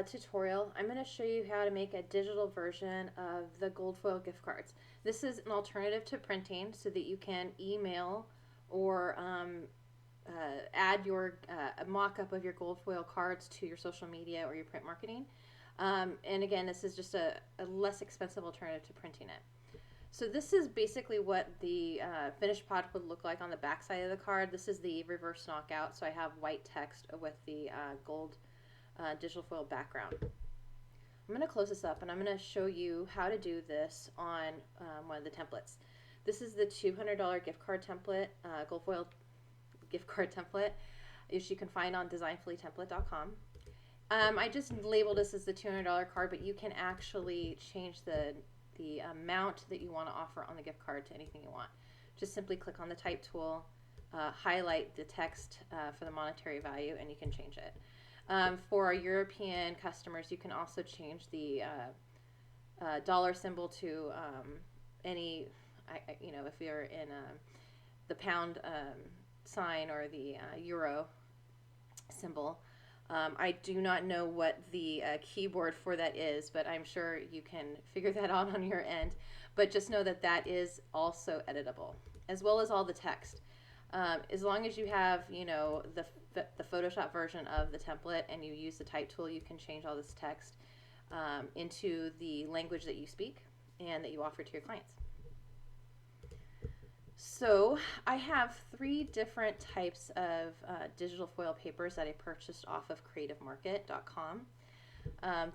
tutorial, I'm going to show you how to make a digital version of the gold foil gift cards. This is an alternative to printing so that you can email or add your mock-up of your gold foil cards to your social media or your print marketing. And again, this is just a less expensive alternative to printing it. So this is basically what the finished product would look like on the back side of the card. This is the reverse knockout, so I have white text with the gold digital foil background. I'm going to close this up and I'm going to show you how to do this on one of the templates. This is the $200 gift card template, gold foil gift card template, which you can find on designfullytemplate.com. I just labeled this as the $200 card, but you can actually change the amount that you want to offer on the gift card to anything you want. Just simply click on the type tool, highlight the text for the monetary value, and you can change it. For our European customers, you can also change the dollar symbol to any, if you're in the pound sign or the euro symbol. I do not know what the keyboard for that is, but I'm sure you can figure that out on your end. But just know that that is also editable, as well as all the text. As long as you have, the Photoshop version of the template and you use the type tool, you can change all this text into the language that you speak and that you offer to your clients. So I have 3 different types of digital foil papers that I purchased off of creativemarket.com.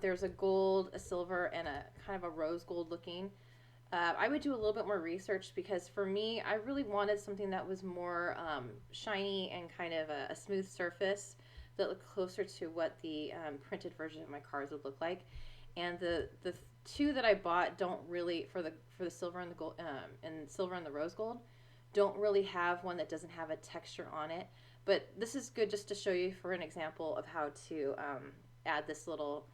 There's a gold, a silver, and a kind of a rose gold looking. I would do a little bit more research because for me, I really wanted something that was more shiny and kind of a smooth surface that looked closer to what the printed version of my cards would look like. And the 2 that I bought don't really, for the silver and the gold and silver and the rose gold, don't really have one that doesn't have a texture on it. But this is good just to show you for an example of how to add this little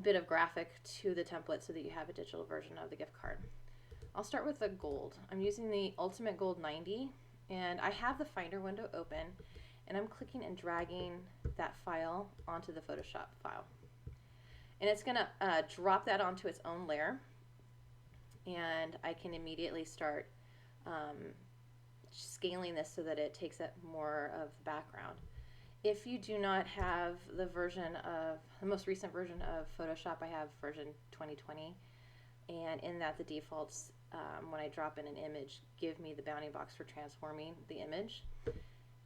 bit of graphic to the template so that you have a digital version of the gift card. I'll start with the gold. I'm using the Ultimate Gold 90, and I have the Finder window open, and I'm clicking and dragging that file onto the Photoshop file. And it's going to drop that onto its own layer, and I can immediately start scaling this so that it takes up more of the background. If you do not have the most recent version of Photoshop, I have version 2020, and in that the defaults, when I drop in an image, give me the bounding box for transforming the image.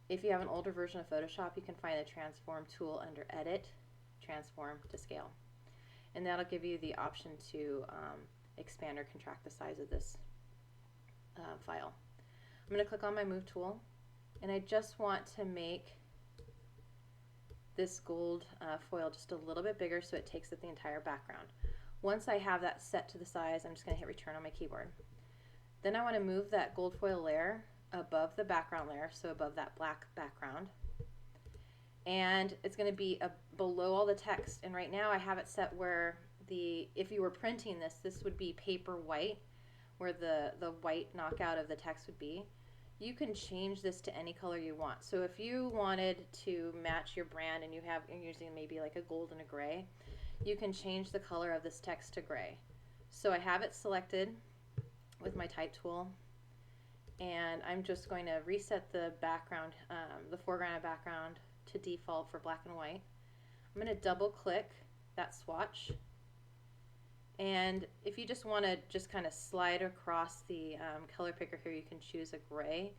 If you have an older version of Photoshop, you can find the transform tool under Edit, Transform to Scale, and that'll give you the option to expand or contract the size of this file. I'm going to click on my Move tool, and I just want to make this gold foil just a little bit bigger so it takes up the entire background. Once I have that set to the size, I'm just going to hit return on my keyboard. Then I want to move that gold foil layer above the background layer, so above that black background. And it's going to be below all the text. And right now I have it set where if you were printing this, this would be paper white, where the white knockout of the text would be. You can change this to any color you want. So if you wanted to match your brand and you're using maybe like a gold and a gray, you can change the color of this text to gray. So I have it selected with my type tool, and I'm just going to reset the background, the foreground and background to default for black and white. I'm going to double click that swatch, and if you just want to just kind of slide across the color picker here, you can choose a gray.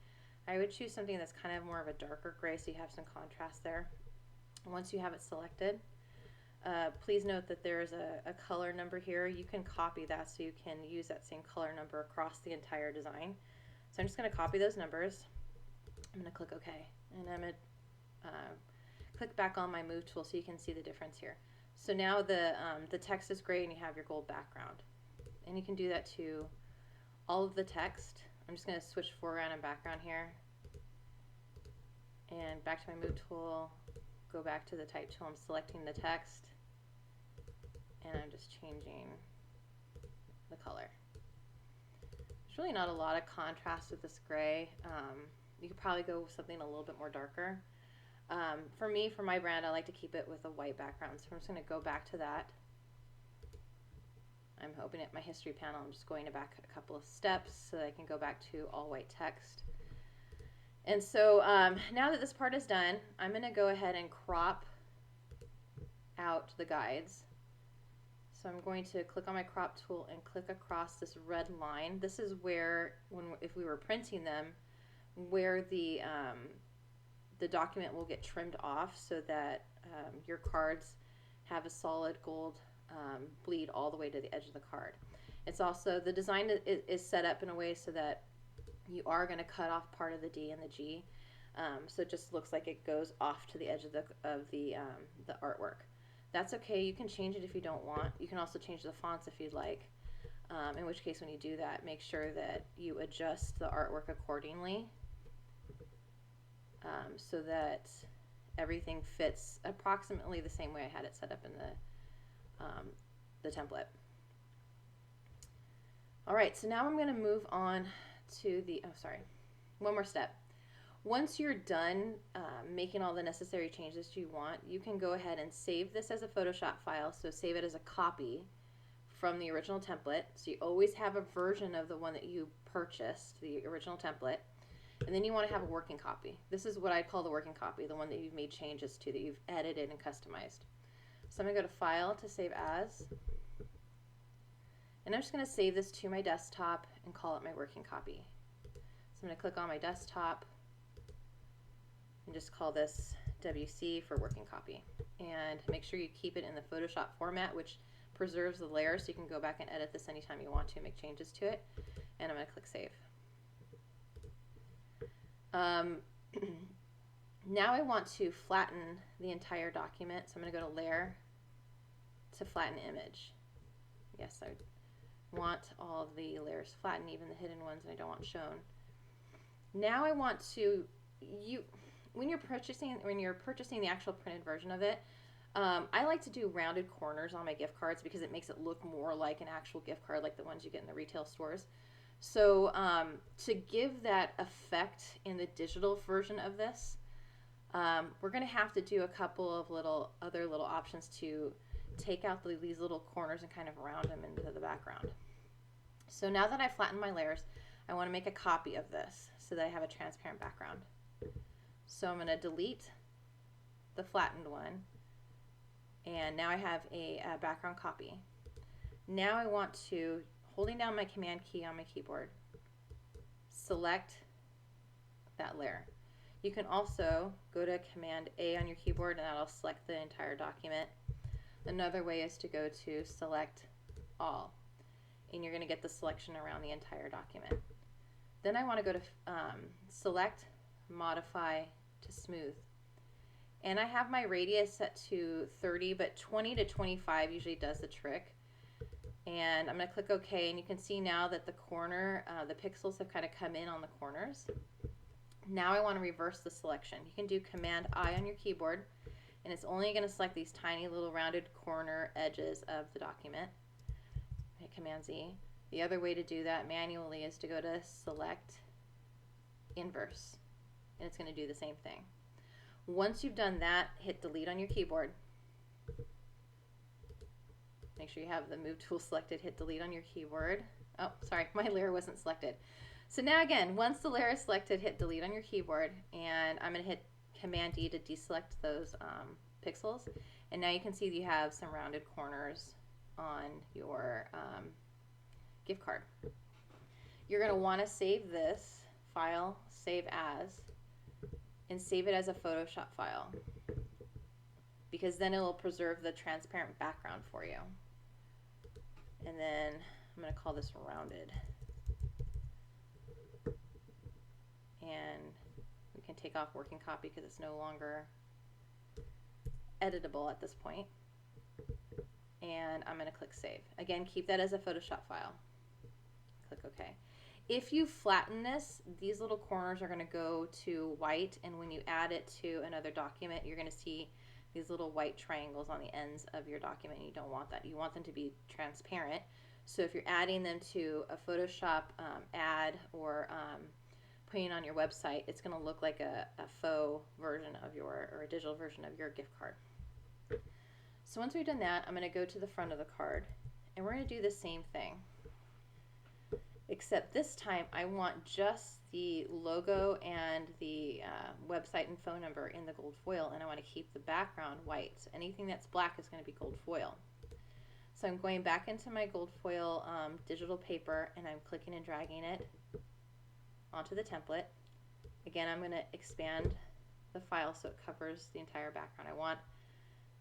I would choose something that's kind of more of a darker gray so you have some contrast there. Once you have it selected, please note that there is a color number here. You can copy that so you can use that same color number across the entire design. So I'm just going to copy those numbers. I'm going to click OK, and I'm going to click back on my Move tool so you can see the difference here. So now the text is gray and you have your gold background. And you can do that to all of the text. I'm just going to switch foreground and background here. And back to my Move tool, go back to the type tool. I'm selecting the text, and I'm just changing the color. There's really not a lot of contrast with this gray. You could probably go with something a little bit more darker. For me, for my brand, I like to keep it with a white background. So I'm just going to go back to that. I'm opening up my history panel. I'm just going back a couple of steps so that I can go back to all white text. And so now that this part is done, I'm going to go ahead and crop out the guides. So I'm going to click on my crop tool and click across this red line. This is where, if we were printing them, where the document will get trimmed off so that your cards have a solid gold bleed all the way to the edge of the card. It's also, the design is set up in a way so that you are going to cut off part of the D and the G, so it just looks like it goes off to the edge of the artwork. That's okay. You can change it if you don't want. You can also change the fonts if you'd like. In which case, when you do that, make sure that you adjust the artwork accordingly, so that everything fits approximately the same way I had it set up in the template. All right, so now I'm going to move on to the, one more step. Once you're done making all the necessary changes you want, you can go ahead and save this as a Photoshop file. So save it as a copy from the original template. So you always have a version of the one that you purchased, the original template. And then you want to have a working copy. This is what I call the working copy, the one that you've made changes to, that you've edited and customized. So I'm going to go to File to Save As. And I'm just going to save this to my desktop and call it my working copy. So I'm going to click on my desktop and just call this WC for working copy. And make sure you keep it in the Photoshop format, which preserves the layer, so you can go back and edit this anytime you want to, make changes to it. And I'm going to click Save. Now I want to flatten the entire document, so I'm going to go to Layer to Flatten Image. Yes, I want all of the layers flattened, even the hidden ones, and I don't want shown. Now I want to, when you're purchasing the actual printed version of it, I like to do rounded corners on my gift cards because it makes it look more like an actual gift card, like the ones you get in the retail stores. So to give that effect in the digital version of this, we're going to have to do a couple of other little options to take out these little corners and kind of round them into the background. So now that I've flattened my layers, I want to make a copy of this so that I have a transparent background. So I'm going to delete the flattened one, and now I have a background copy. Now I want to, holding down my Command key on my keyboard, select that layer. You can also go to Command A on your keyboard and that'll select the entire document. Another way is to go to Select All, and you're going to get the selection around the entire document. Then I want to go to Select, Modify to Smooth. And I have my radius set to 30, but 20 to 25 usually does the trick. And I'm going to click OK, and you can see now that the corner, the pixels have kind of come in on the corners. Now I want to reverse the selection. You can do Command I on your keyboard, and it's only going to select these tiny little rounded corner edges of the document. Hit Command Z. The other way to do that manually is to go to Select, Inverse, and it's going to do the same thing. Once you've done that, hit Delete on your keyboard. Make sure you have the Move tool selected, hit Delete on your keyboard. Oh, sorry, my layer wasn't selected. So now again, once the layer is selected, hit Delete on your keyboard, and I'm going to hit Command D to deselect those pixels. And now you can see that you have some rounded corners on your gift card. You're going to want to save this file, Save As, and save it as a Photoshop file, because then it will preserve the transparent background for you. And then I'm going to call this Rounded. And we can take off working copy because it's no longer editable at this point. And I'm going to click Save. Again, keep that as a Photoshop file. Click OK. If you flatten this, these little corners are going to go to white, and when you add it to another document, you're going to see these little white triangles on the ends of your document. You don't want that. You want them to be transparent. So if you're adding them to a Photoshop ad or putting on your website, it's going to look like a faux version of or a digital version of your gift card. So once we've done that, I'm going to go to the front of the card, and we're going to do the same thing. Except this time, I want just the logo and the website and phone number in the gold foil, and I want to keep the background white. So anything that's black is going to be gold foil. So I'm going back into my gold foil digital paper, and I'm clicking and dragging it onto the template. Again, I'm going to expand the file so it covers the entire background. I want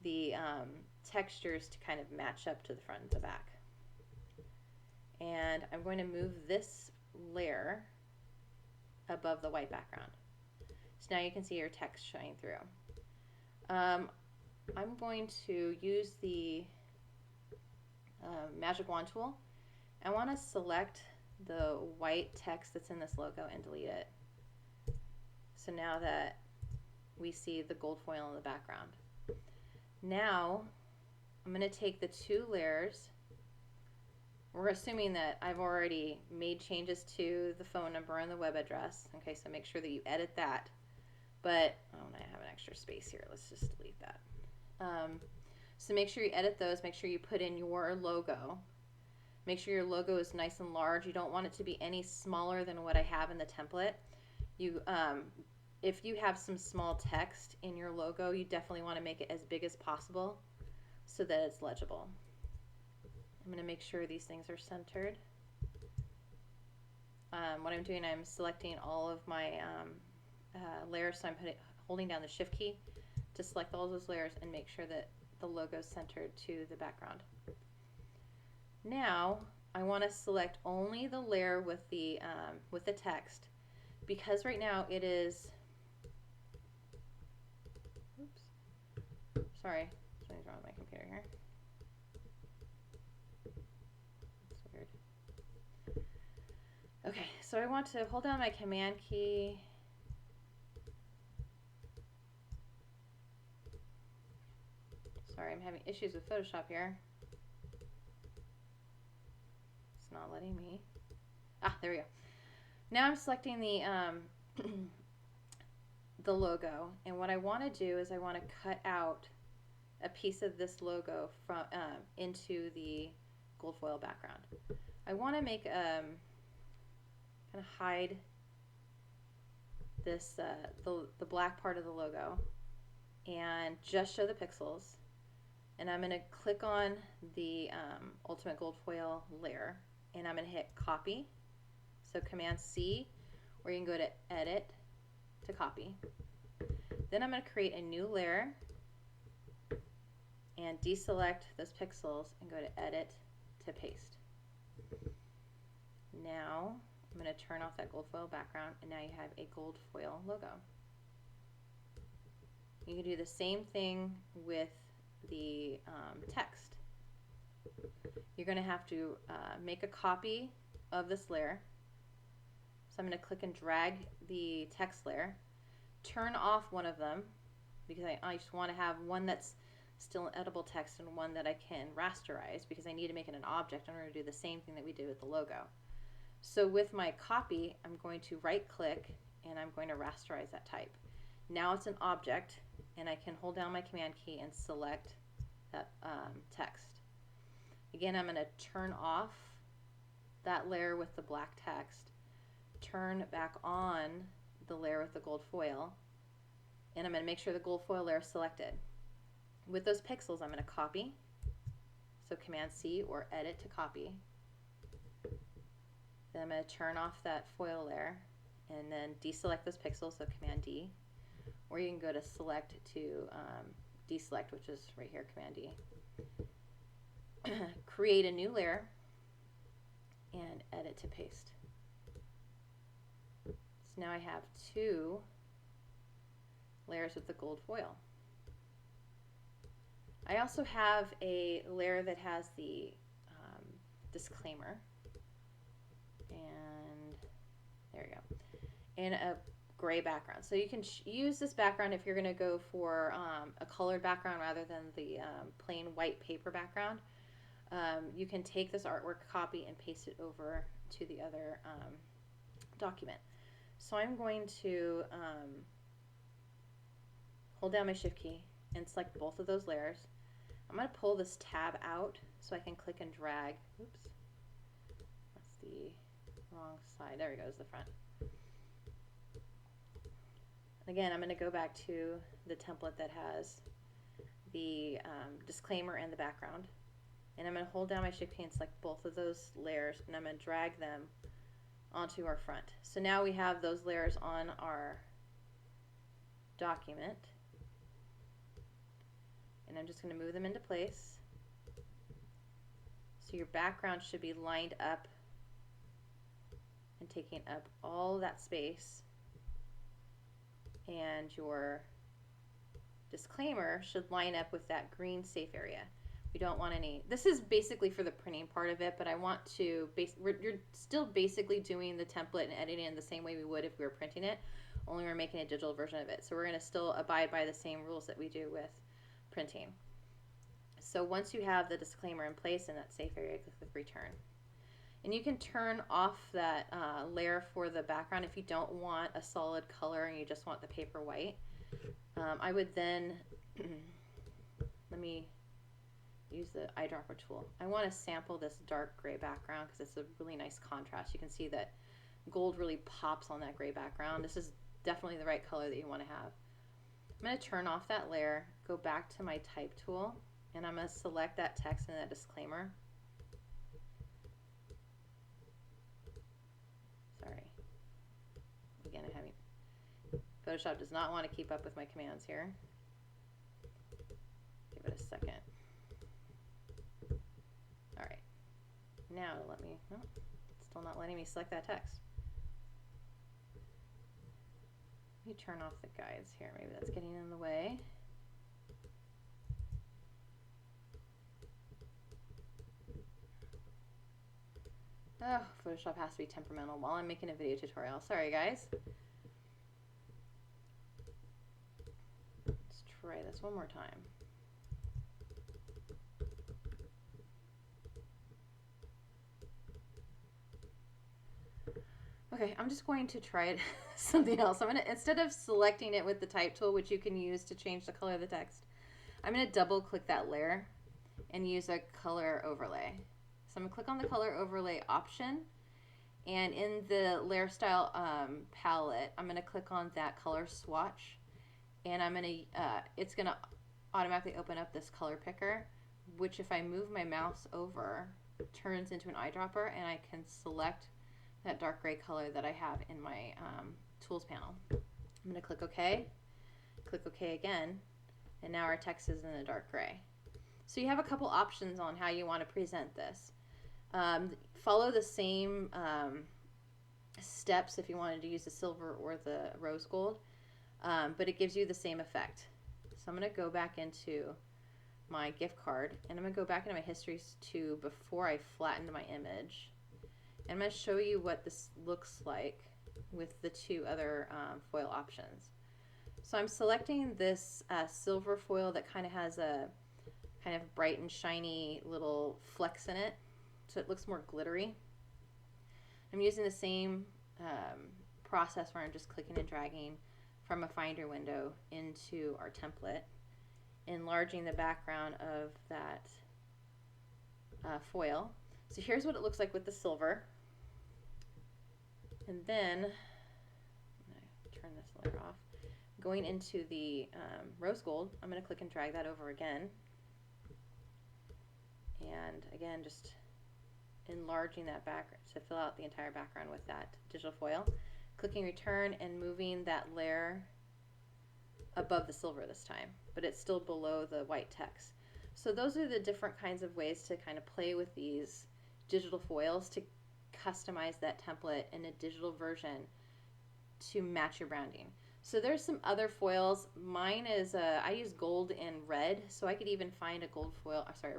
the textures to kind of match up to the front and the back. And I'm going to move this layer above the white background. So now you can see your text showing through. I'm going to use the magic wand tool. I want to select the white text that's in this logo and delete it. So now that we see the gold foil in the background. Now I'm going to take the two layers. We're assuming that I've already made changes to the phone number and the web address. Okay, so make sure that you edit that. But, oh, and I have an extra space here. Let's just delete that. So make sure you edit those. Make sure you put in your logo. Make sure your logo is nice and large. You don't want it to be any smaller than what I have in the template. If you have some small text in your logo, you definitely want to make it as big as possible so that it's legible. I'm going to make sure these things are centered. What I'm doing, I'm selecting all of my layers, so I'm holding down the Shift key to select all those layers and make sure that the logo is centered to the background. Now, I want to select only the layer with the text, because right now it is, oops, sorry, something's wrong with my computer here. Okay, so I want to hold down my Command key. Sorry, I'm having issues with Photoshop here. It's not letting me. Ah, there we go. Now I'm selecting the the logo, and what I want to do is I want to cut out a piece of this logo from into the gold foil background. I want to make kind of hide this the black part of the logo and just show the pixels. And I'm going to click on the Ultimate Gold Foil layer, and I'm going to hit copy. So Command C, or you can go to edit to copy. Then I'm going to create a new layer and deselect those pixels and go to edit to paste. Now I'm going to turn off that gold foil background, and now you have a gold foil logo. You can do the same thing with the text. You're going to have to make a copy of this layer. So I'm going to click and drag the text layer, turn off one of them, because I just want to have one that's still edible text and one that I can rasterize, because I need to make it an object in order to do the same thing that we did with the logo. So with my copy, I'm going to right click and I'm going to rasterize that type. Now it's an object, and I can hold down my Command key and select that text. Again, I'm going to turn off that layer with the black text, turn back on the layer with the gold foil, and I'm going to make sure the gold foil layer is selected. With those pixels, I'm going to copy, so Command C or edit to copy. Then I'm going to turn off that foil layer and then deselect those pixels, so Command D. Or you can go to select to deselect, which is right here, Command D. Create a new layer and edit to paste. So now I have two layers with the gold foil. I also have a layer that has the disclaimer, and there you go, and a gray background. So you can use this background if you're going to go for a colored background rather than the plain white paper background. You can take this artwork copy and paste it over to the other document. So I'm going to hold down my shift key and select both of those layers. I'm going to pull this tab out so I can click and drag. Oops, that's the wrong side. There we go, is the front. Again, I'm going to go back to the template that has the disclaimer and the background. And I'm going to hold down my shift key and select both of those layers, and I'm going to drag them onto our front. So now we have those layers on our document. And I'm just going to move them into place. So your background should be lined up and taking up all that space. And your disclaimer should line up with that green safe area. We don't want any, this is basically for the printing part of it, but I want to, you're still basically doing the template and editing in the same way we would if we were printing it, only we're making a digital version of it. So we're going to still abide by the same rules that we do with printing. So once you have the disclaimer in place in that safe area, click return. And you can turn off that layer for the background if you don't want a solid color and you just want the paper white. I would then, let me use the eyedropper tool. I want to sample this dark gray background because it's a really nice contrast. You can see that gold really pops on that gray background. This is definitely the right color that you want to have. I'm going to turn off that layer, go back to my type tool, and I'm going to select that text and that disclaimer. Sorry. Again, Photoshop does not want to keep up with my commands here. Give it a second. All right. Now let me, no, it's still not letting me select that text. Let me turn off the guides here. Maybe that's getting in the way. Oh, Photoshop has to be temperamental while I'm making a video tutorial. Sorry, guys. Let's try this one more time. Okay, I'm just going to try it something else. I'm going to, instead of selecting it with the type tool, which you can use to change the color of the text, I'm going to double click that layer and use a color overlay. So I'm going to click on the color overlay option, and in the layer style palette, I'm going to click on that color swatch, and I'm going to, it's going to automatically open up this color picker, which if I move my mouse over, turns into an eyedropper, and I can select that dark gray color that I have in my tools panel. I'm going to click OK again, and now our text is in a dark gray. So you have a couple options on how you want to present this. Follow the same steps if you wanted to use the silver or the rose gold, but it gives you the same effect. So I'm going to go back into my gift card, and I'm going to go back into my histories to before I flattened my image. And I'm going to show you what this looks like with the two other foil options. So I'm selecting this silver foil that kind of has a kind of bright and shiny little flecks in it, so it looks more glittery. I'm using the same process where I'm just clicking and dragging from a finder window into our template, enlarging the background of that foil. So here's what it looks like with the silver. And then, I'm going to turn this layer off. Going into the rose gold, I'm going to click and drag that over again. And again, just enlarging that background to fill out the entire background with that digital foil. Clicking return and moving that layer above the silver this time, but it's still below the white text. So those are the different kinds of ways to kind of play with these digital foils to customize that template in a digital version to match your branding. So there's some other foils. Mine is I use gold and red, so I could even find a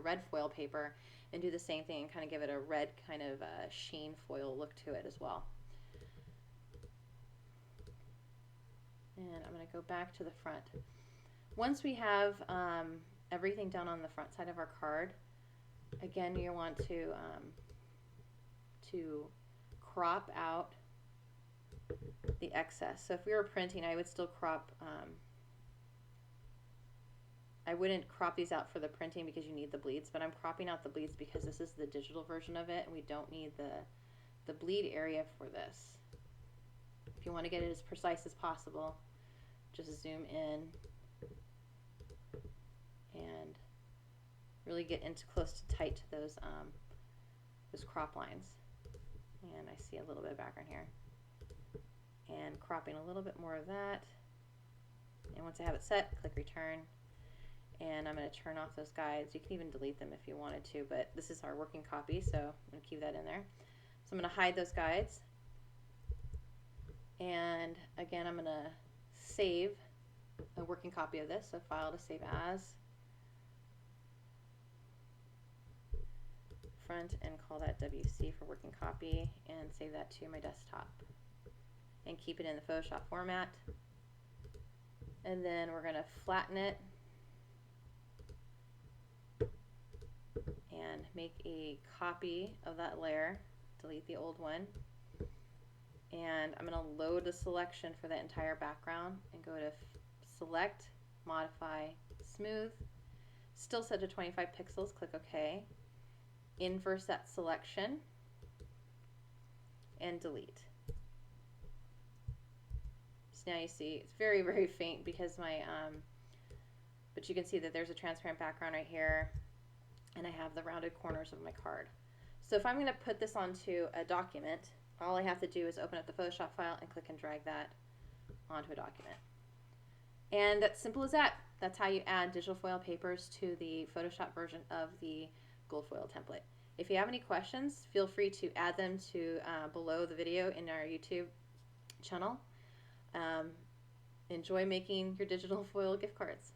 red foil paper and do the same thing and kind of give it a red kind of sheen foil look to it as well. And I'm going to go back to the front. Once we have everything done on the front side of our card, again, you want to crop out the excess. So if we were printing, I would still crop, I wouldn't crop these out for the printing because you need the bleeds, but I'm cropping out the bleeds because this is the digital version of it and we don't need the bleed area for this. If you want to get it as precise as possible, just zoom in and really get into close to tight to those crop lines. And I see a little bit of background here. And cropping a little bit more of that. And once I have it set, click return. And I'm going to turn off those guides. You can even delete them if you wanted to, but this is our working copy, so I'm going to keep that in there. So I'm going to hide those guides. And again, I'm going to save a working copy of this, so file to save as, front, and call that WC for working copy, and save that to my desktop. And keep it in the Photoshop format. And then we're going to flatten it and make a copy of that layer, delete the old one. And I'm going to load the selection for the entire background and go to Select, Modify, Smooth, still set to 25 pixels, click OK, inverse that selection, and delete. So now you see it's very, very faint because my, but you can see that there's a transparent background right here, and I have the rounded corners of my card. So if I'm going to put this onto a document, all I have to do is open up the Photoshop file and click and drag that onto a document. And that's simple as that. That's how you add digital foil papers to the Photoshop version of the gold foil template. If you have any questions, feel free to add them to below the video in our YouTube channel. Enjoy making your digital foil gift cards.